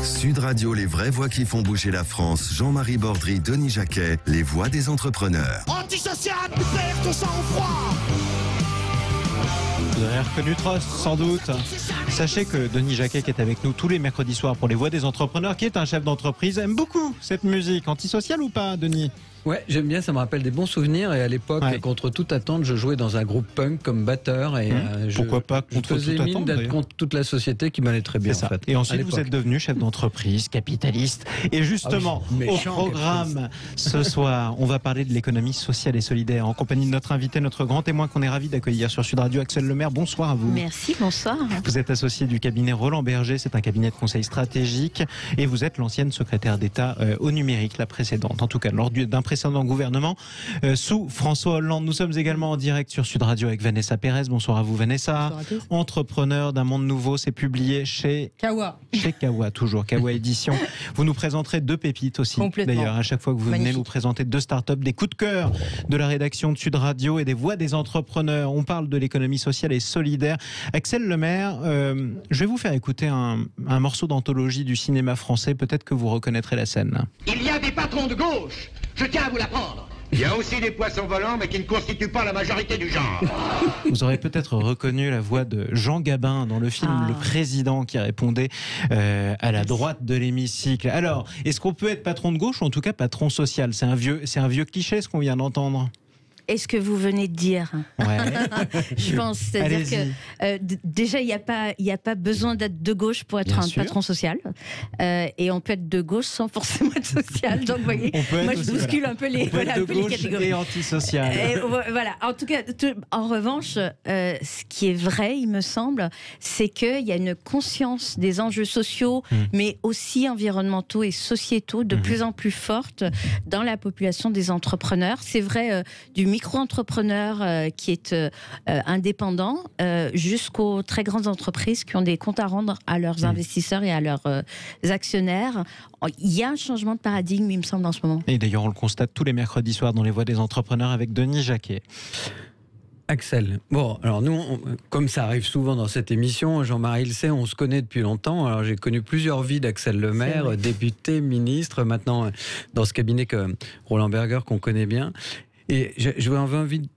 Sud Radio, les vraies voix qui font bouger la France. Jean-Marie Bordry, Denis Jacquet, les voix des entrepreneurs. Antisocial, perds ton sang-froid. Vous avez reconnu Trost, sans doute. Sachez que Denis Jacquet, qui est avec nous tous les mercredis soirs pour les voix des entrepreneurs, qui est un chef d'entreprise, aime beaucoup cette musique. Antisociale ou pas, Denis ? Ouais, j'aime bien, ça me rappelle des bons souvenirs. Et à l'époque, contre toute attente, je jouais dans un groupe punk comme batteur. Et pourquoi pas contre je faisais toute mine attente, d'être d'ailleurs. contre toute la société qui m'allait très bien, en fait. Et ensuite, vous êtes devenu chef d'entreprise, capitaliste. Et justement, au programme ce soir, on va parler de l'économie sociale et solidaire en compagnie de notre invité, notre grand témoin qu'on est ravi d'accueillir sur Sud Radio, Axel Lemaire. Bonsoir à vous. Merci, bonsoir. Vous êtes associé du cabinet Roland Berger, c'est un cabinet de conseil stratégique, et vous êtes l'ancienne secrétaire d'État au numérique, la précédente, en tout cas lors d'un précédent gouvernement sous François Hollande. Nous sommes également en direct sur Sud Radio avec Vanessa Pérez. Bonsoir à vous, Vanessa. Bonsoir à tous. Entrepreneur d'un monde nouveau, c'est publié chez Kawa. Chez Kawa, toujours Kawa Édition. Vous nous présenterez deux pépites aussi. D'ailleurs, à chaque fois que vous venez nous présenter deux startups, des coups de cœur de la rédaction de Sud Radio et des voix des entrepreneurs. On parle de l'économie sociale et solidaire. Axel Lemaire, je vais vous faire écouter un morceau d'anthologie du cinéma français. Peut-être que vous reconnaîtrez la scène. Il y a des patrons de gauche, je tiens à vous l'apprendre. Il y a aussi des poissons volants, mais qui ne constituent pas la majorité du genre. Vous aurez peut-être reconnu la voix de Jean Gabin dans le film Le Président, qui répondait à la droite de l'hémicycle. Alors, est-ce qu'on peut être patron de gauche ou en tout cas patron social ? C'est un vieux cliché, ce qu'on vient d'entendre. Est-ce que vous venez de dire ? Ouais. Je pense, c'est-à-dire que déjà il n'y a pas besoin d'être de gauche pour être patron social, et on peut être de gauche sans forcément être social. Donc vous voyez, moi je bouscule un peu les catégories. Et antisocial. Voilà. En tout cas, en revanche, ce qui est vrai, il me semble, c'est qu'il y a une conscience des enjeux sociaux, mais aussi environnementaux et sociétaux de plus en plus forte dans la population des entrepreneurs. C'est vrai du micro-entrepreneur qui est indépendant jusqu'aux très grandes entreprises qui ont des comptes à rendre à leurs investisseurs et à leurs actionnaires. Il y a un changement de paradigme, il me semble, en ce moment. Et d'ailleurs, on le constate tous les mercredis soirs dans les voix des entrepreneurs avec Denis Jacquet. Axel, bon, alors nous, comme ça arrive souvent dans cette émission, Jean-Marie le sait, on se connaît depuis longtemps. Alors j'ai connu plusieurs vies d'Axel Lemaire, député, ministre, maintenant dans ce cabinet que Roland Berger qu'on connaît bien. Et j'avais envie de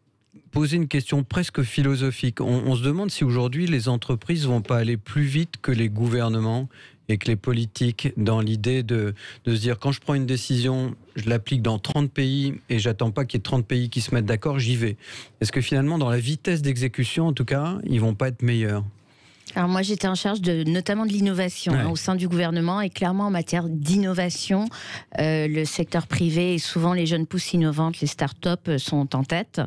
poser une question presque philosophique. On se demande si aujourd'hui les entreprises vont pas aller plus vite que les gouvernements et que les politiques, dans l'idée de se dire, quand je prends une décision, je l'applique dans 30 pays et j'attends pas qu'il y ait 30 pays qui se mettent d'accord, j'y vais. Est-ce que finalement, dans la vitesse d'exécution, en tout cas, ils vont pas être meilleurs ? Alors moi j'étais en charge notamment de l'innovation au sein du gouvernement, et clairement en matière d'innovation, le secteur privé et souvent les jeunes pousses innovantes, les startups sont en tête,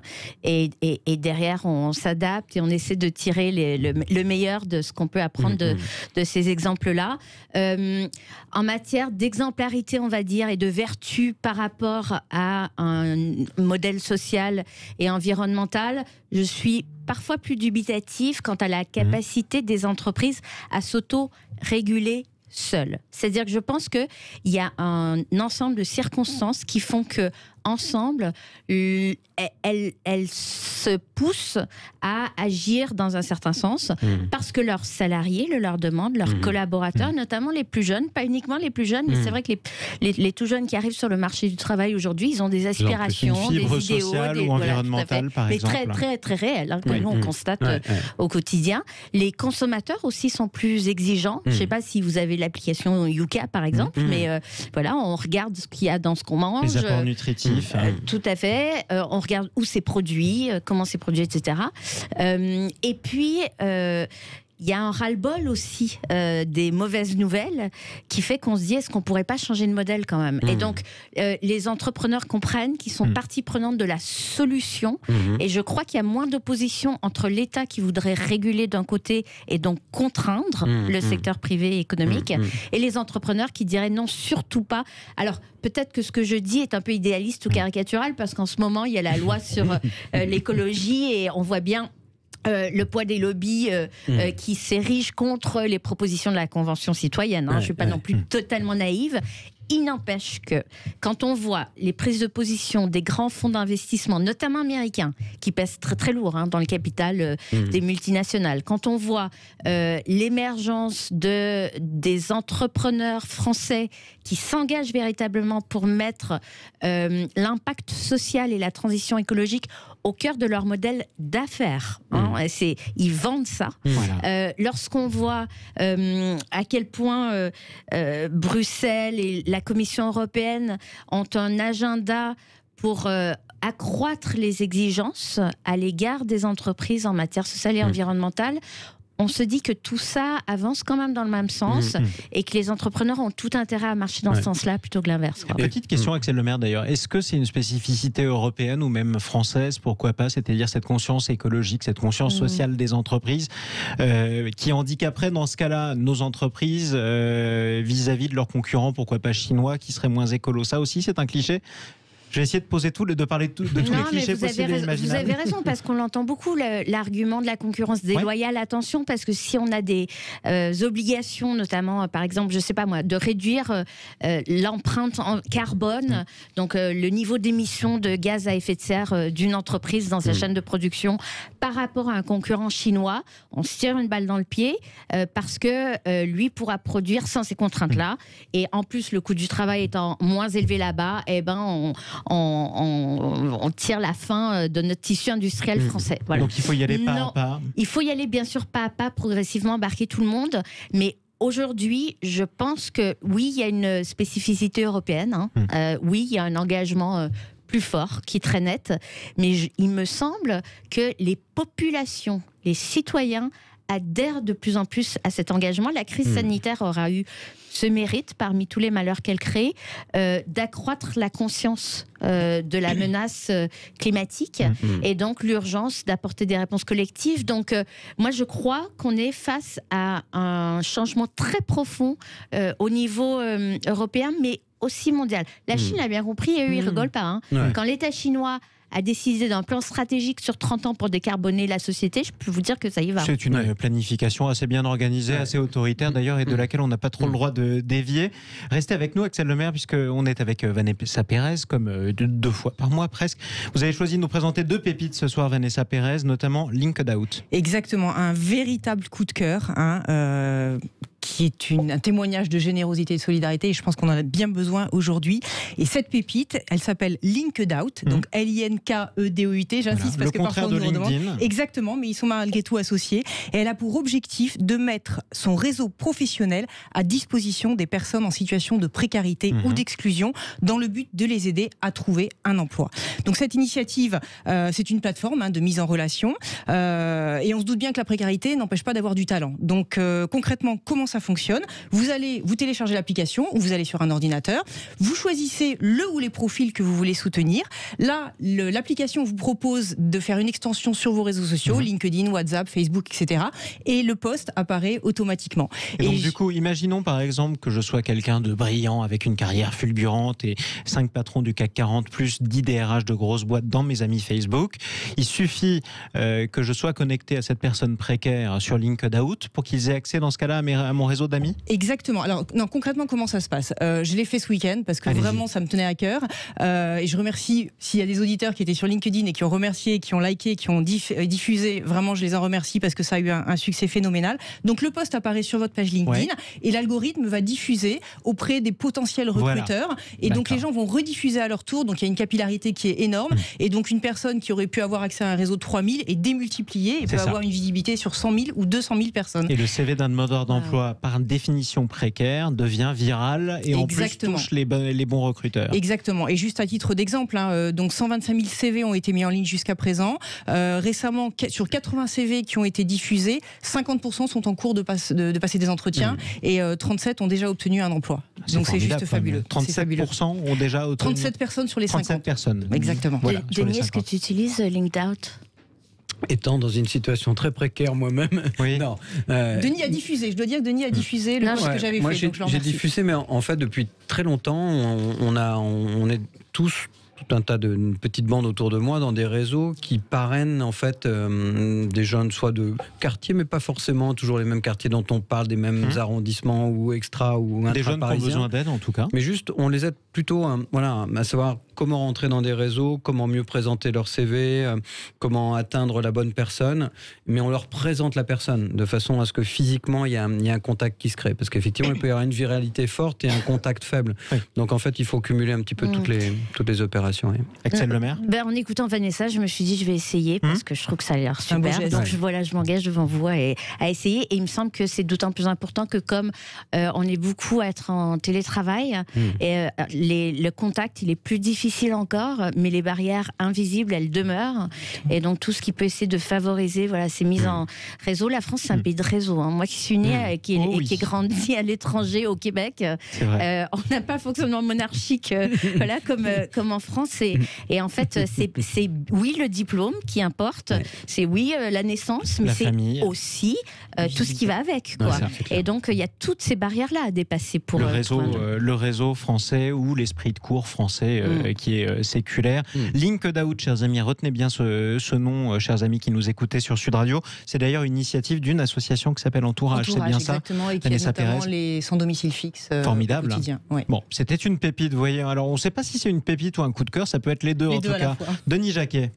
et derrière on s'adapte et on essaie de tirer le meilleur de ce qu'on peut apprendre de ces exemples-là. En matière d'exemplarité, on va dire, et de vertu par rapport à un modèle social et environnemental, je suis parfois plus dubitatif quant à la capacité des entreprises à s'auto-réguler seules. C'est-à-dire que je pense qu'il y a un ensemble de circonstances qui font que ensemble, elles se poussent à agir dans un certain sens parce que leurs salariés le leur demandent, leurs collaborateurs, notamment les plus jeunes, pas uniquement les plus jeunes, mais c'est vrai que les tout jeunes qui arrivent sur le marché du travail aujourd'hui, ils ont des aspirations, des idéaux, sociale ou environnementale, par exemple. Mais très, très réelles, que nous on constate au quotidien. Les consommateurs aussi sont plus exigeants. Je ne sais pas si vous avez l'application Yuka, par exemple, mais voilà, on regarde ce qu'il y a dans ce qu'on mange. Les apports nutritifs. Tout à fait. On regarde où c'est produit, comment c'est produit, etc. Et puis, il y a un ras-le-bol aussi des mauvaises nouvelles qui fait qu'on se dit, est-ce qu'on pourrait pas changer de modèle quand même ? Et donc, les entrepreneurs comprennent qu'ils sont partie prenante de la solution. Et je crois qu'il y a moins d'opposition entre l'État qui voudrait réguler d'un côté et donc contraindre le secteur privé et économique, et les entrepreneurs qui diraient non, surtout pas. Alors, peut-être que ce que je dis est un peu idéaliste ou caricatural, parce qu'en ce moment, il y a la loi sur l'écologie et on voit bien le poids des lobbies qui s'érigent contre les propositions de la Convention citoyenne. Je ne suis pas non plus totalement naïve. Il n'empêche que quand on voit les prises de position des grands fonds d'investissement, notamment américains, qui pèsent très très lourd dans le capital des multinationales, quand on voit l'émergence des entrepreneurs français qui s'engagent véritablement pour mettre l'impact social et la transition écologique au cœur de leur modèle d'affaires. Ils vendent ça. Voilà. Lorsqu'on voit à quel point Bruxelles et la Commission européenne ont un agenda pour accroître les exigences à l'égard des entreprises en matière sociale et environnementale, on se dit que tout ça avance quand même dans le même sens et que les entrepreneurs ont tout intérêt à marcher dans ce sens-là plutôt que l'inverse. Petite question, Axel Lemaire d'ailleurs. Est-ce que c'est une spécificité européenne ou même française, pourquoi pas, c'est-à-dire cette conscience écologique, cette conscience sociale des entreprises qui handicaperait dans ce cas-là nos entreprises vis-à-vis de leurs concurrents, pourquoi pas chinois, qui seraient moins écolos? Ça aussi, c'est un cliché. Je vais essayer de parler de tous les clichés possibles et imaginables. Vous avez raison, parce qu'on l'entend beaucoup, l'argument de la concurrence déloyale. Attention, parce que si on a des obligations, notamment, par exemple, je sais pas moi, de réduire l'empreinte en carbone, donc le niveau d'émission de gaz à effet de serre d'une entreprise dans sa chaîne de production par rapport à un concurrent chinois, on se tire une balle dans le pied parce que lui pourra produire sans ces contraintes-là. Et en plus, le coût du travail étant moins élevé là-bas, on tire la fin de notre tissu industriel français. Voilà. Donc il faut y aller pas à pas. Il faut y aller bien sûr pas à pas, progressivement, embarquer tout le monde, mais aujourd'hui, je pense que oui, il y a une spécificité européenne, oui, il y a un engagement plus fort, qui est très net, mais il me semble que les populations, les citoyens adhèrent de plus en plus à cet engagement. La crise sanitaire aura eu ce mérite, parmi tous les malheurs qu'elle crée, d'accroître la conscience de la menace climatique et donc l'urgence d'apporter des réponses collectives. Donc moi je crois qu'on est face à un changement très profond au niveau européen, mais aussi mondial. La Chine l'a bien compris et eux ils rigolent pas. Quand l'État chinois a décidé d'un plan stratégique sur 30 ans pour décarboner la société, je peux vous dire que ça y va. C'est une planification assez bien organisée, assez autoritaire d'ailleurs, et de laquelle on n'a pas trop le droit de dévier. Restez avec nous, Axel Lemaire, puisqu'on est avec Vanessa Pérez, comme 2 fois par mois presque. Vous avez choisi de nous présenter 2 pépites ce soir, Vanessa Pérez, notamment Linked Out. Exactement, un véritable coup de cœur, qui est un témoignage de générosité et de solidarité, et je pense qu'on en a bien besoin aujourd'hui. Et cette pépite, elle s'appelle Linked Out, donc L-I-N-K-E-D-O-U-T, j'insiste parce que parfois on nous redemande. Exactement, mais ils sont malgré tout associés. Et elle a pour objectif de mettre son réseau professionnel à disposition des personnes en situation de précarité ou d'exclusion, dans le but de les aider à trouver un emploi. Donc cette initiative, c'est une plateforme de mise en relation, et on se doute bien que la précarité n'empêche pas d'avoir du talent. Donc concrètement, comment ça fonctionne? Vous téléchargez l'application, ou vous allez sur un ordinateur, vous choisissez le ou les profils que vous voulez soutenir. Là, l'application vous propose de faire une extension sur vos réseaux sociaux, LinkedIn, WhatsApp, Facebook, etc. Et le post apparaît automatiquement. Et donc du coup, imaginons par exemple que je sois quelqu'un de brillant avec une carrière fulgurante et 5 patrons du CAC 40 plus 10 DRH de grosses boîtes dans mes amis Facebook. Il suffit que je sois connecté à cette personne précaire sur Linked Out pour qu'ils aient accès dans ce cas-là à mon réseau d'amis? Exactement. Alors, non, concrètement, comment ça se passe? Je l'ai fait ce week-end parce que vraiment, ça me tenait à cœur. Et je remercie, s'il y a des auditeurs qui étaient sur LinkedIn et qui ont remercié, qui ont liké, qui ont diffusé, vraiment, je les en remercie parce que ça a eu un succès phénoménal. Donc, le post apparaît sur votre page LinkedIn et l'algorithme va diffuser auprès des potentiels recruteurs. Voilà. Et donc, les gens vont rediffuser à leur tour. Donc, il y a une capillarité qui est énorme. Et donc, une personne qui aurait pu avoir accès à un réseau de 3000 est démultipliée et peut avoir une visibilité sur 100 000 ou 200 000 personnes. Et le CV d'un demandeur d'emploi, par définition précaire, devient viral et en plus touche les bons recruteurs. Exactement. Et juste à titre d'exemple, donc 125 000 CV ont été mis en ligne jusqu'à présent. Récemment, sur 80 CV qui ont été diffusés, 50% sont en cours de passer des entretiens et 37 ont déjà obtenu un emploi. Donc c'est juste fabuleux. 37% ont déjà obtenu... 37 personnes sur les 50. 37 personnes. Exactement. Voilà, Denis, est-ce que tu utilises Linked Out? Étant dans une situation très précaire moi-même. Non. Denis a diffusé. Je dois dire que Denis a diffusé le post que j'avais fait. J'ai diffusé, mais en fait depuis très longtemps, on est tous tout un tas de petites bandes autour de moi dans des réseaux qui parrainent en fait des jeunes, soit de quartiers, mais pas forcément toujours les mêmes quartiers dont on parle, des mêmes arrondissements ou extra ou intra-parisiens. Des jeunes qui ont besoin d'aide en tout cas. Mais juste, on les aide plutôt à savoir comment rentrer dans des réseaux, comment mieux présenter leur CV, comment atteindre la bonne personne, mais on leur présente la personne de façon à ce que physiquement il y a un contact qui se crée, parce qu'effectivement il peut y avoir une viralité forte et un contact faible. Oui. Donc en fait il faut cumuler un petit peu toutes les opérations. Oui. Axel Lemaire. En écoutant Vanessa, je me suis dit je vais essayer parce que je trouve que ça a l'air super. Donc je m'engage devant vous à essayer, et il me semble que c'est d'autant plus important que comme on est beaucoup à être en télétravail, et le contact il est plus difficile encore, mais les barrières invisibles elles demeurent, et donc tout ce qui peut essayer de favoriser ces mises en réseau. La France c'est un pays de réseau, hein. Moi qui suis née qui ai grandi à l'étranger au Québec, on n'a pas fonctionnement monarchique comme en France, et en fait c'est oui le diplôme qui importe, c'est oui la naissance, mais c'est aussi tout ce qui va avec, quoi. Et donc il y a toutes ces barrières là à dépasser pour le réseau français ou l'esprit de cours français qui est séculaire. LinkedOut, chers amis, retenez bien ce nom, chers amis qui nous écoutaient sur Sud Radio. C'est d'ailleurs une initiative d'une association qui s'appelle Entourage, c'est bien exactement, et qui a notamment les sans domicile fixe. Formidable. Quotidien. Ouais. Bon, c'était une pépite, vous voyez. Alors on ne sait pas si c'est une pépite ou un coup de cœur, ça peut être les deux en tout cas. Denis Jacquet.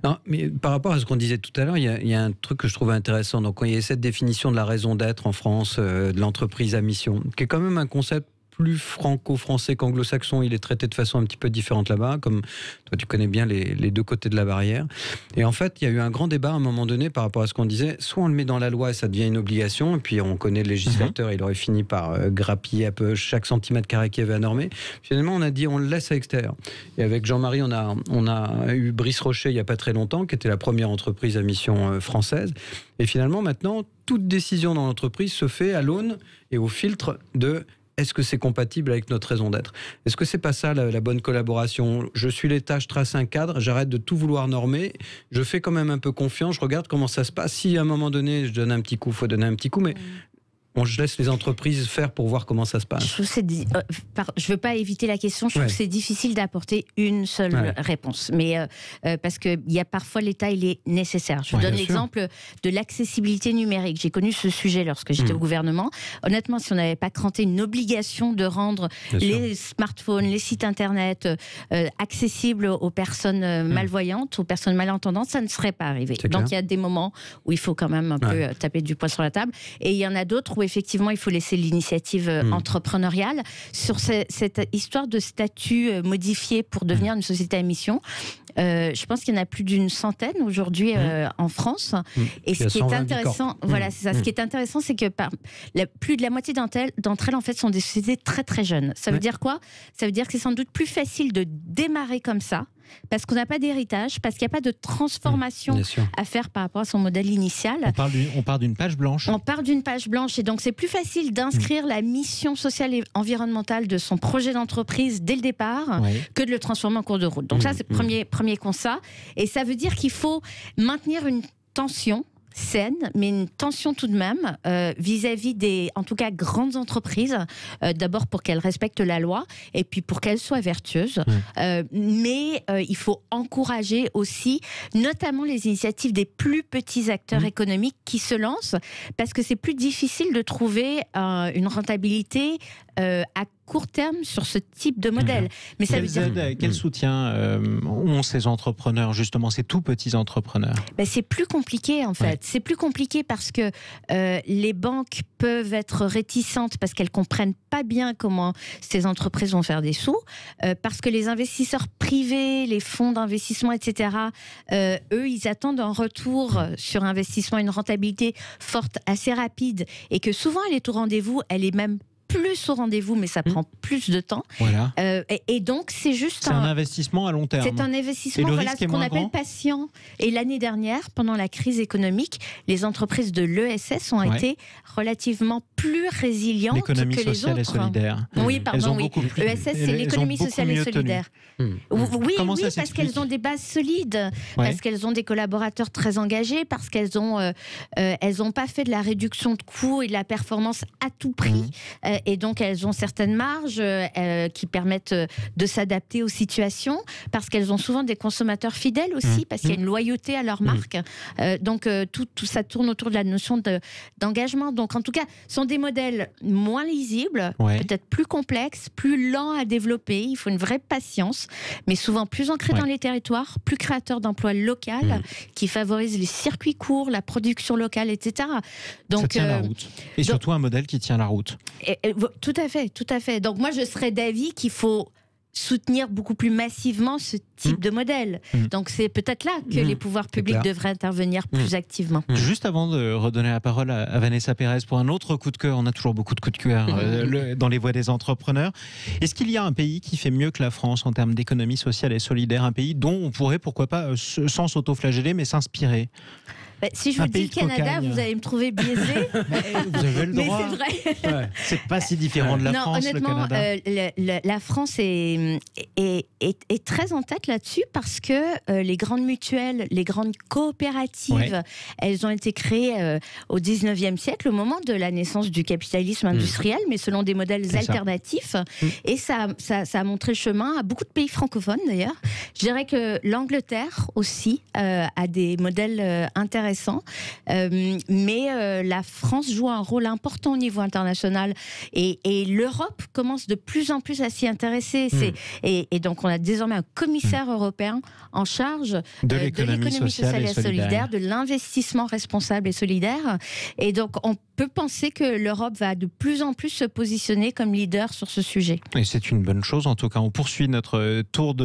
Non, mais par rapport à ce qu'on disait tout à l'heure, il y a un truc que je trouve intéressant. Donc, il y a cette définition de la raison d'être en France, de l'entreprise à mission, qui est quand même un concept plus franco-français qu'anglo-saxon. Il est traité de façon un petit peu différente là-bas, comme toi tu connais bien les deux côtés de la barrière. Et en fait, il y a eu un grand débat à un moment donné par rapport à ce qu'on disait. Soit on le met dans la loi et ça devient une obligation, et puis on connaît le législateur, il aurait fini par grappiller un peu chaque centimètre carré qu'il y avait à normer. Finalement, on a dit on le laisse à l'extérieur. Et avec Jean-Marie, on a eu Brice Rocher il n'y a pas très longtemps, qui était la première entreprise à mission française. Et finalement, maintenant, toute décision dans l'entreprise se fait à l'aune et au filtre de est-ce que c'est compatible avec notre raison d'être ? Est-ce que c'est pas ça la bonne collaboration ? Je suis l'État, je trace un cadre, j'arrête de tout vouloir normer, je fais quand même un peu confiance, je regarde comment ça se passe. Si à un moment donné, je donne un petit coup, il faut donner un petit coup, mais je laisse les entreprises faire pour voir comment ça se passe. Je ne veux pas éviter la question, je trouve que c'est difficile d'apporter une seule réponse. Mais parce qu'il y a parfois l'État, il est nécessaire. Je vous donne l'exemple de l'accessibilité numérique. J'ai connu ce sujet lorsque j'étais au gouvernement. Honnêtement, si on n'avait pas cranté une obligation de rendre les smartphones, les sites internet accessibles aux personnes malvoyantes, aux personnes malentendantes, ça ne serait pas arrivé. Donc il y a des moments où il faut quand même un peu taper du poing sur la table. Et il y en a d'autres où effectivement il faut laisser l'initiative entrepreneuriale. Sur cette histoire de statut modifié pour devenir une société à mission, je pense qu'il y en a plus d'une centaine aujourd'hui en France. Et ce qui est intéressant, c'est ça. Ce qui est intéressant, c'est que plus de la moitié d'entre elles en fait sont des sociétés très très jeunes. Ça veut dire quoi ? Ça veut dire que c'est sans doute plus facile de démarrer comme ça, parce qu'on n'a pas d'héritage, parce qu'il n'y a pas de transformation à faire par rapport à son modèle initial. On part d'une page blanche. On part d'une page blanche, et donc c'est plus facile d'inscrire la mission sociale et environnementale de son projet d'entreprise dès le départ que de le transformer en cours de route. Donc ça, c'est le premier constat. Et ça veut dire qu'il faut maintenir une tension saine, mais une tension tout de même vis-à-vis des, en tout cas, grandes entreprises, d'abord pour qu'elles respectent la loi et puis pour qu'elles soient vertueuses. Mais il faut encourager aussi, notamment les initiatives des plus petits acteurs économiques qui se lancent, parce que c'est plus difficile de trouver une rentabilité à court terme sur ce type de modèle. Mais ça veut dire... Quel soutien ont ces entrepreneurs, justement, ces tout petits entrepreneurs ? C'est plus compliqué, en fait. C'est plus compliqué parce que les banques peuvent être réticentes parce qu'elles comprennent pas bien comment ces entreprises vont faire des sous, parce que les investisseurs privés, les fonds d'investissement, etc., eux, ils attendent un retour sur investissement, une rentabilité forte, assez rapide, et que souvent, elle est au rendez-vous, elle est même plus au rendez-vous, mais ça prend plus de temps. Voilà. Et donc, c'est juste un investissement à long terme. C'est un investissement, ce qu'on appelle patient. Et l'année dernière, pendant la crise économique, les entreprises de l'ESS ont été relativement plus résilientes que les autres. L'économie sociale et solidaire. Oui, pardon, oui. ESS, c'est l'économie sociale et solidaire. Oui, parce qu'elles ont des bases solides, parce qu'elles ont des collaborateurs très engagés, parce qu'elles ont pas fait de la réduction de coûts et de la performance à tout prix. et donc elles ont certaines marges qui permettent de s'adapter aux situations, parce qu'elles ont souvent des consommateurs fidèles aussi, parce qu'il y a une loyauté à leur marque. Donc tout ça tourne autour de la notion d'engagement. Donc en tout cas, ce sont des modèles moins lisibles, peut-être plus complexes, plus lents à développer. Il faut une vraie patience, mais souvent plus ancrés dans les territoires, plus créateurs d'emplois locaux, qui favorisent les circuits courts, la production locale, etc. Donc, ça tient la route. Et surtout un modèle qui tient la route. Tout à fait, tout à fait. Donc moi, je serais d'avis qu'il faut soutenir beaucoup plus massivement ce type de modèle. Donc c'est peut-être là que les pouvoirs publics devraient intervenir plus activement. Juste avant de redonner la parole à Vanessa Pérez pour un autre coup de cœur, on a toujours beaucoup de coups de cœur dans les voix des entrepreneurs. Est-ce qu'il y a un pays qui fait mieux que la France en termes d'économie sociale et solidaire, un pays dont on pourrait, pourquoi pas, sans s'autoflageller, mais s'inspirer? Si je vous dis le Canada, vous allez me trouver biaisée. Vous avez le droit. Mais c'est vrai. C'est pas si différent de la France, honnêtement, le Canada. La France est très en tête là-dessus, parce que les grandes mutuelles, les grandes coopératives, elles ont été créées au 19e siècle, au moment de la naissance du capitalisme industriel, mais selon des modèles alternatifs. Et ça a montré le chemin à beaucoup de pays francophones, d'ailleurs. Je dirais que l'Angleterre aussi a des modèles intéressants. Mais la France joue un rôle important au niveau international, et l'Europe commence de plus en plus à s'y intéresser. Et donc on a désormais un commissaire européen en charge de l'économie sociale et solidaire, de l'investissement responsable et solidaire. Et donc on peut penser que l'Europe va de plus en plus se positionner comme leader sur ce sujet. Et c'est une bonne chose. En tout cas, on poursuit notre tour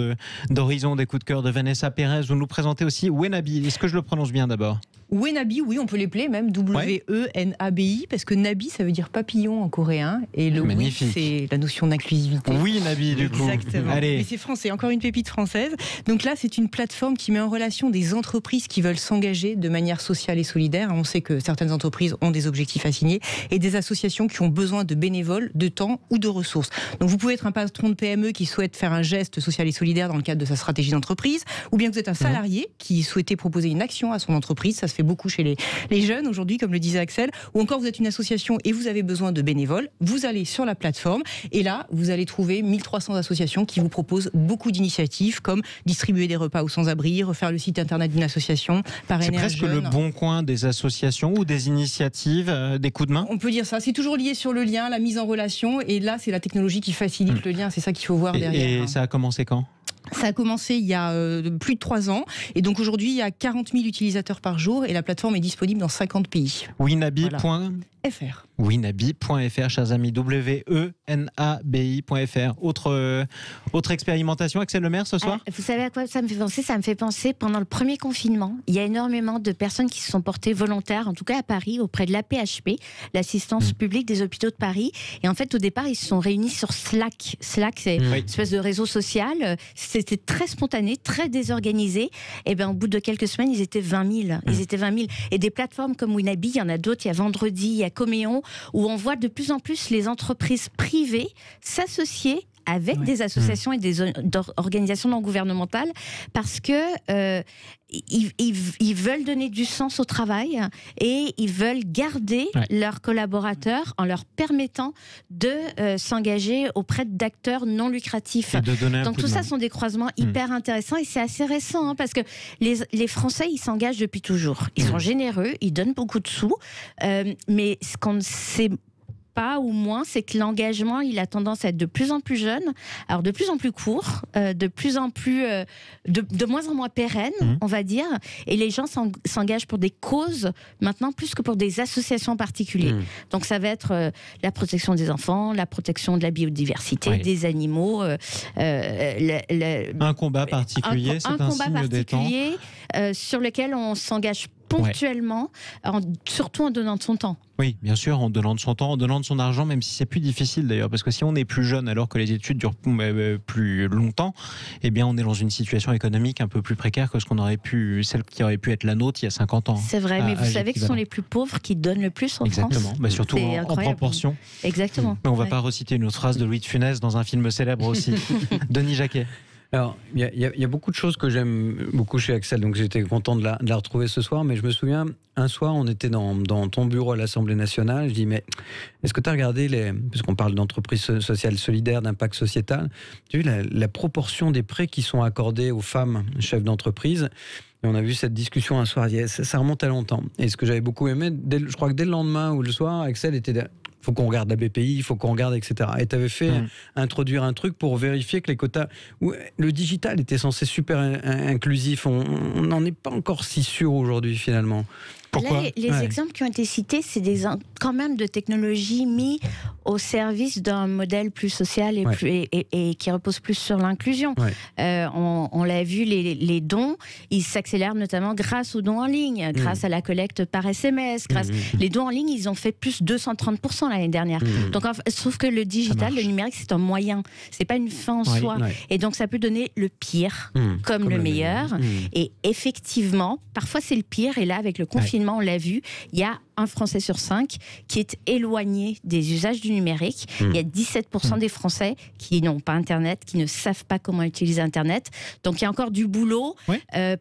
d'horizon des coups de cœur de Vanessa Pérez. Vous nous présentez aussi Wenabi. Est-ce que je le prononce bien d'abord? Wenabi, oui, on peut l'épeler même W-E-N-A-B-I, parce que Nabi, ça veut dire papillon en coréen, et le oui, c'est la notion d'inclusivité. Oui, Nabi, du coup. Exactement. Allez. Mais c'est français, encore une pépite française. Donc là, c'est une plateforme qui met en relation des entreprises qui veulent s'engager de manière sociale et solidaire. On sait que certaines entreprises ont des objectifs assignés, et des associations qui ont besoin de bénévoles, de temps ou de ressources. Donc vous pouvez être un patron de PME qui souhaite faire un geste social et solidaire dans le cadre de sa stratégie d'entreprise, ou bien vous êtes un salarié qui souhaitait proposer une action à son entreprise. Ça se fait beaucoup chez les jeunes aujourd'hui, comme le disait Axel, ou encore vous êtes une association et vous avez besoin de bénévoles. Vous allez sur la plateforme, et là vous allez trouver 1300 associations qui vous proposent beaucoup d'initiatives, comme distribuer des repas aux sans-abri, refaire le site internet d'une association, parrainer un jeune. C'est presque le bon coin des associations ou des initiatives, des coups de main. On peut dire ça, c'est toujours lié sur le lien, la mise en relation, et là c'est la technologie qui facilite le lien, c'est ça qu'il faut voir derrière. Et ça a commencé quand ? Ça a commencé il y a plus de 3 ans, et donc aujourd'hui il y a 40 000 utilisateurs par jour, et la plateforme est disponible dans 50 pays. Wenabi.fr. Wenabi.fr, chers amis, WENABI.fr. Autre expérimentation, Axel Lemaire, ce soir? Vous savez à quoi ça me fait penser? Ça me fait penser, pendant le premier confinement, il y a énormément de personnes qui se sont portées volontaires, en tout cas à Paris, auprès de l'AP-HP, l'assistance publique des hôpitaux de Paris. Et en fait, au départ, ils se sont réunis sur Slack. Slack, c'est une espèce de réseau social. C'était très spontané, très désorganisé. Et bien, au bout de quelques semaines, ils étaient 20 000. Ils étaient 20 000. Et des plateformes comme Wenabi, il y en a d'autres. Il y a Vendredi, il y a Coméon, où on voit de plus en plus les entreprises privées s'associer avec des associations et des organisations non gouvernementales, parce que ils veulent donner du sens au travail, et ils veulent garder leurs collaborateurs en leur permettant de s'engager auprès d'acteurs non lucratifs. Donc tout ça sont des croisements hyper intéressants, et c'est assez récent, parce que les Français, ils s'engagent depuis toujours. Ils sont généreux, ils donnent beaucoup de sous, mais ce qu'on ne sait pas ou moins, c'est que l'engagement, il a tendance à être de plus en plus jeune, alors de plus en plus court, de plus en plus, de moins en moins pérenne, on va dire, et les gens s'engagent pour des causes maintenant plus que pour des associations particulières. Donc ça va être la protection des enfants, la protection de la biodiversité, des animaux, un combat particulier, c'est un signe des temps, sur lequel on s'engage ponctuellement, surtout en donnant de son temps. Oui, bien sûr, en donnant de son temps, en donnant de son argent, même si c'est plus difficile d'ailleurs, parce que si on est plus jeune alors que les études durent plus longtemps, eh bien on est dans une situation économique un peu plus précaire que celle qui aurait pu être la nôtre il y a 50 ans. C'est vrai, mais vous savez que ce sont les plus pauvres qui donnent le plus en France. Exactement, surtout en proportion. Exactement. Mais on ne va pas reciter une autre phrase de Louis de Funès dans un film célèbre aussi. Denis Jacquet. Alors, il y a beaucoup de choses que j'aime beaucoup chez Axel, donc j'étais content de la retrouver ce soir, mais je me souviens, un soir, on était dans ton bureau à l'Assemblée nationale, je dis, mais est-ce que tu as regardé, puisqu'on parle d'entreprise sociale solidaire, d'impact sociétal, tu as vu la proportion des prêts qui sont accordés aux femmes chefs d'entreprise? Et on a vu cette discussion un soir, ça remonte à longtemps. Et ce que j'avais beaucoup aimé, je crois que dès le lendemain ou le soir, Axel était... Il faut qu'on regarde la BPI, il faut qu'on regarde, etc. Et tu avais fait introduire un truc pour vérifier que les quotas... Le digital était censé super inclusif. On n'en est pas encore si sûr aujourd'hui, finalement. Pourquoi ? Là, les exemples qui ont été cités, c'est quand même de technologies mises au service d'un modèle plus social et qui repose plus sur l'inclusion. On l'a vu, les dons, ils s'accélèrent notamment grâce aux dons en ligne, grâce à la collecte par SMS. Les dons en ligne, ils ont fait plus 230% l'année dernière. Donc, sauf que le digital, le numérique, c'est un moyen. C'est pas une fin en soi. Et donc, ça peut donner le pire comme le meilleur. Et effectivement, parfois c'est le pire. Et là, avec le confinement, on l'a vu, il y a un Français sur 5 qui est éloigné des usages du numérique. Il y a 17% des Français qui n'ont pas Internet, qui ne savent pas comment utiliser Internet. Donc il y a encore du boulot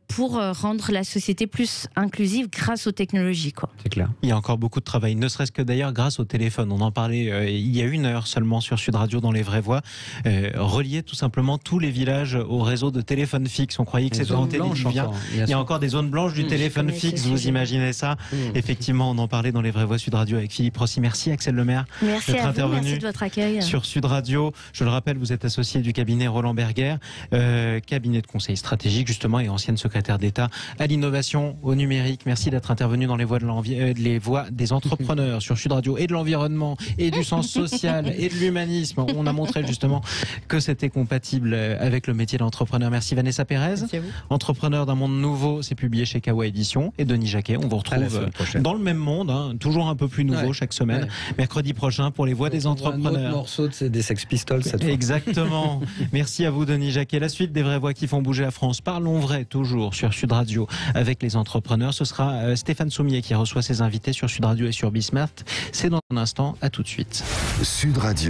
pour rendre la société plus inclusive grâce aux technologies. C'est clair. Il y a encore beaucoup de travail, ne serait-ce que d'ailleurs grâce au téléphone. On en parlait il y a 1 heure seulement sur Sud Radio dans Les Vraies Voix. Relier tout simplement tous les villages au réseau de téléphone fixe. On croyait que c'était en télévivien. Il y a encore des zones blanches du téléphone fixe, vous imaginez ça? Effectivement, on en parlait dans Les Vraies Voix Sud Radio avec Philippe Rossi. Merci Axel Lemaire d'être intervenu. Merci de votre accueil sur Sud Radio. Je le rappelle, vous êtes associé du cabinet Roland Berger, cabinet de conseil stratégique justement et ancienne secrétaire d'État à l'innovation, au numérique. Merci d'être intervenu dans les voix des entrepreneurs sur Sud Radio et de l'environnement et du sens social et de l'humanisme. On a montré justement que c'était compatible avec le métier d'entrepreneur. Merci Vanessa Pérez, entrepreneur d'un monde nouveau. C'est publié chez Kawa Édition. Et Denis Jacquet, on vous retrouve dans le même monde, toujours un peu plus nouveau chaque semaine. Mercredi prochain pour les voix des entrepreneurs. Un autre morceau des Sex Pistols cette fois. Exactement. Merci à vous Denis Jacquet. La suite des vraies voix qui font bouger la France. Parlons vrai toujours sur Sud Radio avec les entrepreneurs. Ce sera Stéphane Soumier qui reçoit ses invités sur Sud Radio et sur Bismart. C'est dans un instant. À tout de suite. Sud Radio.